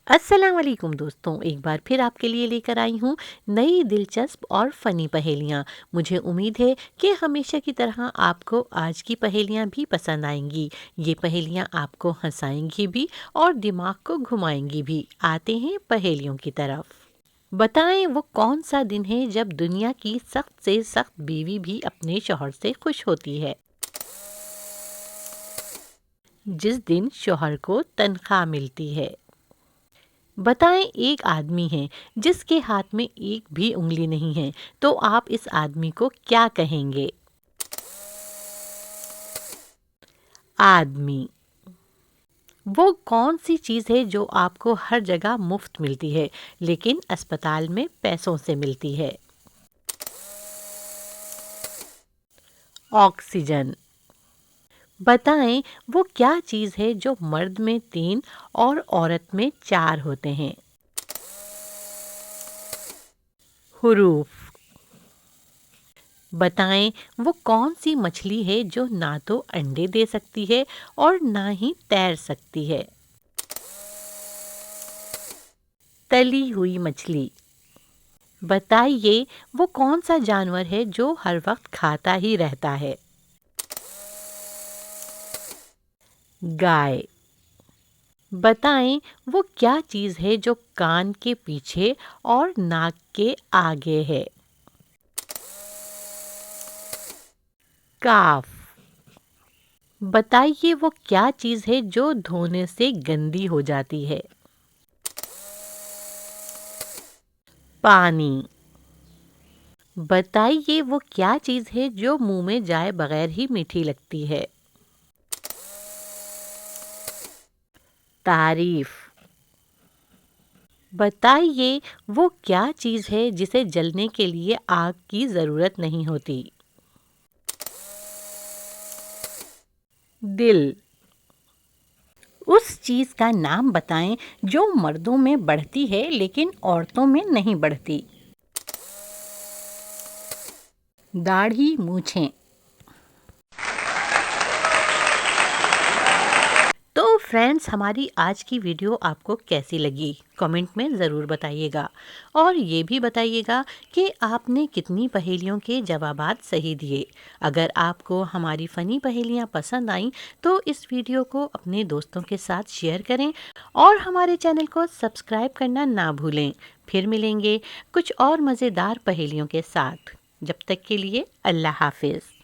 अस्सलाम वालेकुम दोस्तों, एक बार फिर आपके लिए लेकर आई हूँ नई दिलचस्प और फ़नी पहेलियाँ। मुझे उम्मीद है कि हमेशा की तरह आपको आज की पहेलियाँ भी पसंद आएंगी। ये पहेलियाँ आपको हंसाएंगी भी और दिमाग को घुमाएंगी भी। आते हैं पहेलियों की तरफ। बताएं वो कौन सा दिन है जब दुनिया की सख्त से सख्त बीवी भी अपने शौहर से खुश होती है। जिस दिन शौहर को तनख्वाह मिलती है। बताएं एक आदमी है जिसके हाथ में एक भी उंगली नहीं है, तो आप इस आदमी को क्या कहेंगे। आदमी। वो कौन सी चीज़ है जो आपको हर जगह मुफ्त मिलती है लेकिन अस्पताल में पैसों से मिलती है। ऑक्सीजन। बताएं वो क्या चीज़ है जो मर्द में 3 और औरत में 4 होते हैं। हुरूफ। बताएं वो कौन सी मछली है जो ना तो अंडे दे सकती है और ना ही तैर सकती है। तली हुई मछली। बताइए वो कौन सा जानवर है जो हर वक्त खाता ही रहता है। गाय। बताएं वो क्या चीज़ है जो कान के पीछे और नाक के आगे है। काफ। बताइए वो क्या चीज़ है जो धोने से गंदी हो जाती है। पानी। बताइए वो क्या चीज़ है जो मुंह में जाए बगैर ही मीठी लगती है। तारीफ। बताइए वो क्या चीज़ है जिसे जलने के लिए आग की ज़रूरत नहीं होती। दिल। उस चीज़ का नाम बताएं जो मर्दों में बढ़ती है लेकिन औरतों में नहीं बढ़ती। दाढ़ी मूछें। तो फ्रेंड्स, हमारी आज की वीडियो आपको कैसी लगी कमेंट में ज़रूर बताइएगा और ये भी बताइएगा कि आपने कितनी पहेलियों के जवाबात सही दिए। अगर आपको हमारी फ़नी पहेलियाँ पसंद आईं तो इस वीडियो को अपने दोस्तों के साथ शेयर करें और हमारे चैनल को सब्सक्राइब करना ना भूलें। फिर मिलेंगे कुछ और मज़ेदार पहेलियों के साथ। जब तक के लिए अल्लाह हाफिज़।